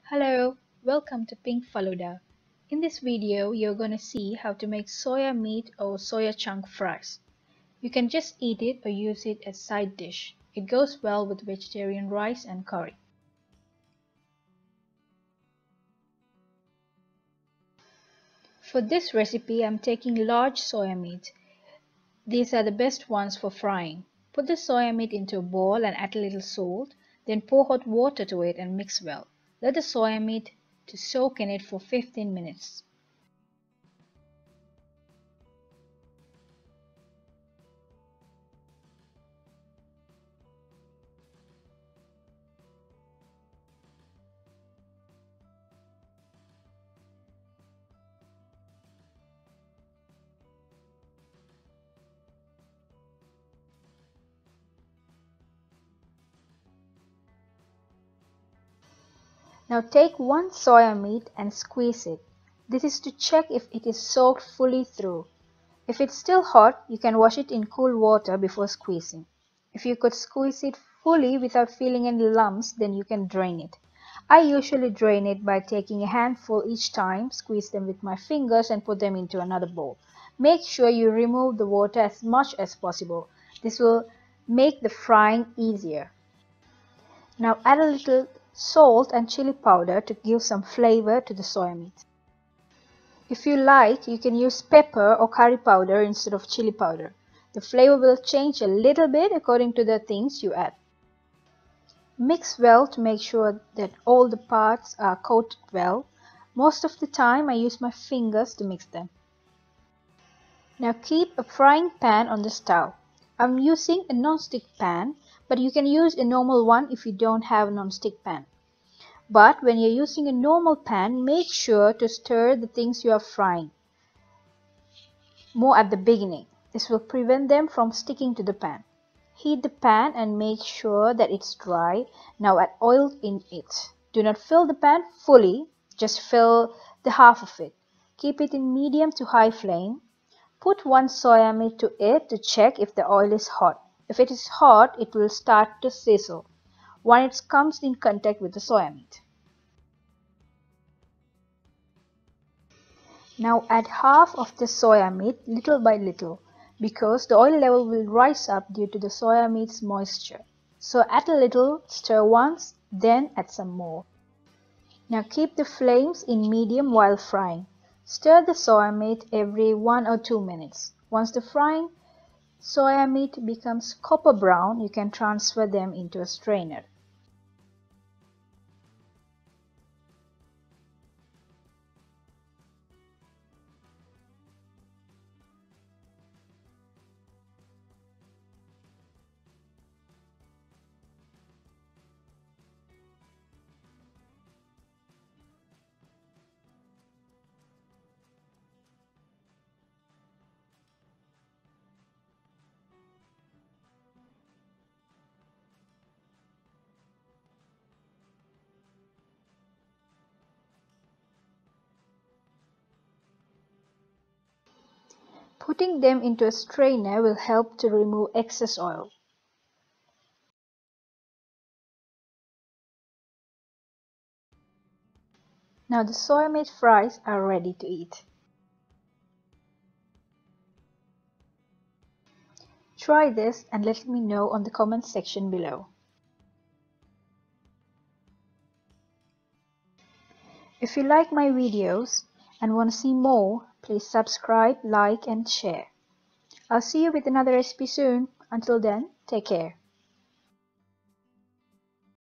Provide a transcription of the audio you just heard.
Hello, welcome to Pink Faluda. In this video, you're going to see how to make soya meat or soya chunk fries. You can just eat it or use it as side dish. It goes well with vegetarian rice and curry. For this recipe, I'm taking large soya meat. These are the best ones for frying. Put the soya meat into a bowl and add a little salt, then pour hot water to it and mix well. Let the soya meat to soak in it for 15 minutes. Now take one soya meat and squeeze it. This is to check if it is soaked fully through. If it's still hot, you can wash it in cool water before squeezing. If you could squeeze it fully without feeling any lumps, then you can drain it. I usually drain it by taking a handful each time, squeeze them with my fingers and put them into another bowl. Make sure you remove the water as much as possible. This will make the frying easier. Now add a little salt and chili powder to give some flavor to the soya meat. If you like, you can use pepper or curry powder instead of chili powder. The flavor will change a little bit according to the things you add. Mix well to make sure that all the parts are coated well. Most of the time I use my fingers to mix them. Now keep a frying pan on the stove. I'm using a non-stick pan, but you can use a normal one if you don't have a non-stick pan. But when you're using a normal pan, make sure to stir the things you are frying more at the beginning. This will prevent them from sticking to the pan. Heat the pan and make sure that it's dry. Now add oil in it. Do not fill the pan fully, just fill the half of it. Keep it in medium to high flame. Put one soya meat to it to check if the oil is hot. If it is hot, it will start to sizzle when it comes in contact with the soya meat. Now add half of the soya meat little by little, because the oil level will rise up due to the soya meat's moisture. So add a little, stir once, then add some more. Now keep the flames in medium while frying. Stir the soya meat every 1 or 2 minutes. Once the frying soya meat becomes copper brown, you can transfer them into a strainer. Putting them into a strainer will help to remove excess oil. Now the soya meat fries are ready to eat. Try this and let me know on the comment section below. If you like my videos and want to see more, please subscribe, like and share. I'll see you with another recipe soon. Until then, take care.